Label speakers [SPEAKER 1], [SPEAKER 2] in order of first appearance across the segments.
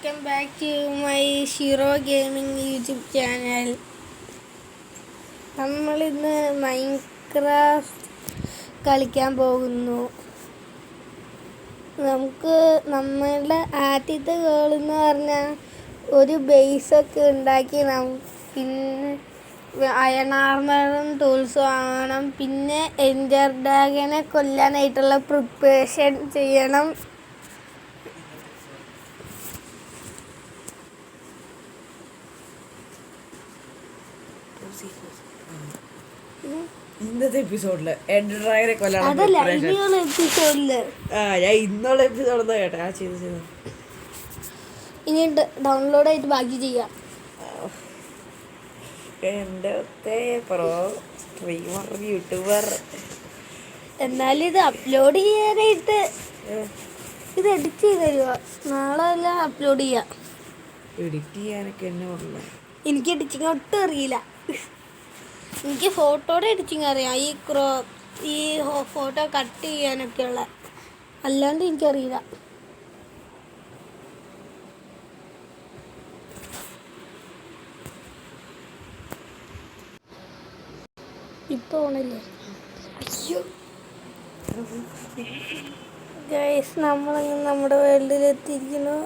[SPEAKER 1] Welcome back to my Shero gaming YouTube channel. നമ്മളിന്ന് Minecraft കളിക്കാൻ പോകുന്നു. നമുക്ക് നമ്മളുടെ ആദ്യത്തെ ഗോൾ എന്ന് പറഞ്ഞാൽ ഒരു ബേസൊക്കെ ഉണ്ടാക്കി പിന്നെ അയൺ ആർമറും ടൂൾസും വാങ്ങണം. പിന്നെ എൻഡർ ഡ്രാഗനെ കൊല്ലാനായിട്ടുള്ള പ്രിപ്പറേഷൻ ചെയ്യണം.
[SPEAKER 2] ഇന്നത്തെ എപ്പിസോഡില് എൻഡർ ഡ്രാഗനെ കൊല്ലാനുള്ള ഞാൻ ഇന്നുള്ള എപ്പിസോഡ് കേട്ടെ.
[SPEAKER 1] ഇനി ഡൗൺലോഡ് ആയിട്ട് ബാക്കി ചെയ്യാം.
[SPEAKER 2] എൻ്റെ പ്രോ സ്ട്രീമർ യൂട്യൂബർ.
[SPEAKER 1] എന്നാലും ഇത് അപ്ലോഡ് ചെയ്യാനായിട്ട് ഇത് എഡിറ്റ് ചെയ്ത് തരുക. നാളെ എല്ലാം അപ്ലോഡ് ചെയ്യാം.
[SPEAKER 2] എഡിറ്റ് ചെയ്യാനൊക്കെ എന്നെ പറഞ്ഞു.
[SPEAKER 1] എനിക്ക് എഡിറ്റിങ് ഒട്ടും അറിയില്ല. എനിക്ക് ഫോട്ടോയുടെ എഡിറ്റിങ് അറിയാം, ഈ ഫോട്ടോ കട്ട് ചെയ്യാനൊക്കെ ഉള്ള, അല്ലാണ്ട് എനിക്കറിയില്ല. ഇപ്പോൾ ഓണല്ലേ? അയ്യോ ഗൈസ്, നമ്മളങ്ങനെ നമ്മുടെ വേൾഡിലെത്തിയിരിക്കുന്നു.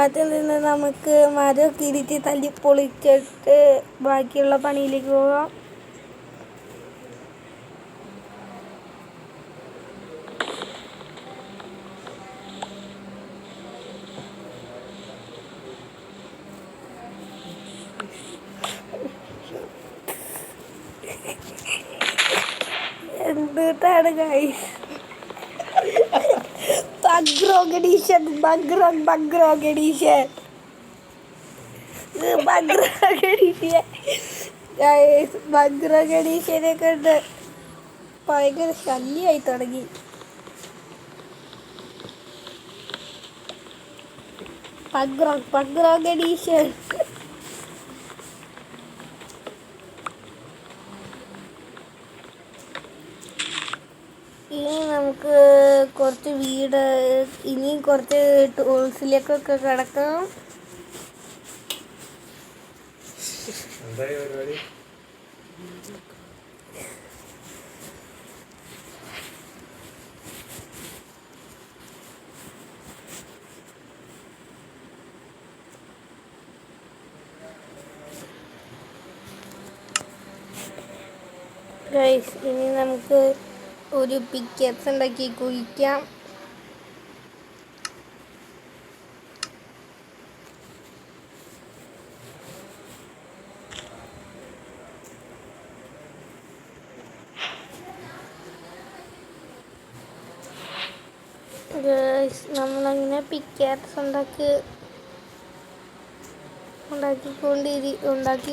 [SPEAKER 1] ആദ്യം നിന്ന് നമുക്ക് മരമൊക്കെ ഇടിച്ച് തല്ലി പൊളിച്ചിട്ട് ബാക്കിയുള്ള പണിയിലേക്ക് പോകാം. എന്താണ് ഗൈസ്, ബഗ്രോഗ് എഡിഷൻ ബഗ്രോഗ് കൊണ്ട് ഭയങ്കര ശല്യമായി തുടങ്ങി. ബഗ്രോഗ് എഡിഷൻ ഇനി നമുക്ക് കുറച്ച് വീട്, ഇനിയും കുറച്ച് ടൂൾസിലേക്കൊക്കെ കിടക്കണം. ഗൈസ്, ഇനി നമുക്ക് ഒരു പിക്കറ്റ്സ് ഉണ്ടാക്കി കുഴിക്കാം. നമ്മളങ്ങനെ പിക്കറ്റ്സ് ഉണ്ടാക്കി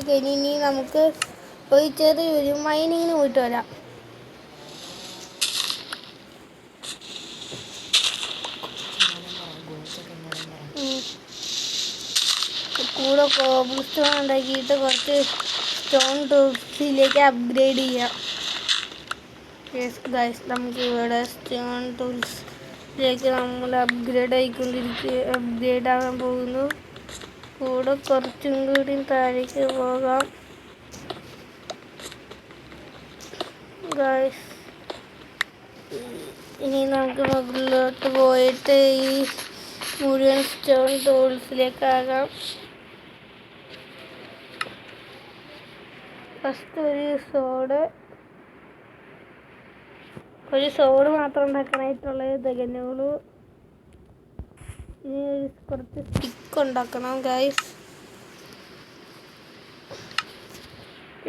[SPEAKER 1] കഴിഞ്ഞ് ഇനി നമുക്ക് ഒരു ചെറിയൊരു മൈനിങ്ങിന് പോയിട്ട് വരാം. കൂടെ കോബിൾ സ്റ്റോൺ ഉണ്ടാക്കിയിട്ട് കുറച്ച് സ്റ്റോൺ ടൂൾസിലേക്ക് അപ്ഗ്രേഡ് ചെയ്യാം. ഗൈസ്, നമുക്ക് ഇവിടെ സ്റ്റോൺ ടൂൾസിലേക്ക് നമ്മൾ അപ്ഗ്രേഡ് ആകാൻ പോകുന്നു. കൂടെ കുറച്ചും കൂടി താഴേക്ക് പോകാം. ഗൈസ്, ഇനി നമുക്ക് മുകളിലോട്ട് പോയിട്ട് ഈ മുഴുവൻ സ്റ്റോൺ ടൂൾസിലേക്കാകാം. ഫസ്റ്റ് ഒരു സോഡ് മാത്രം ഉണ്ടാക്കാനായിട്ടുള്ളത് തികഞ്ഞോളൂ. ഇനി കുറച്ച് സ്റ്റിക്ക് ഉണ്ടാക്കണം ഗൈസ്.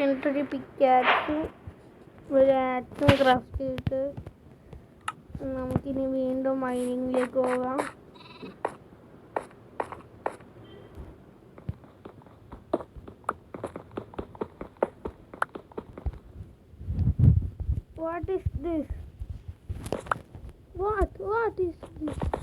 [SPEAKER 1] എന്നിട്ടൊരു പിക്കാക്സും ഒരു ആക്സും ക്രാഫ്റ്റ് ചെയ്തിട്ട് നമുക്കിനി വീണ്ടും മൈനിങ്ങിലേക്ക് പോകാം. What is this? What is this?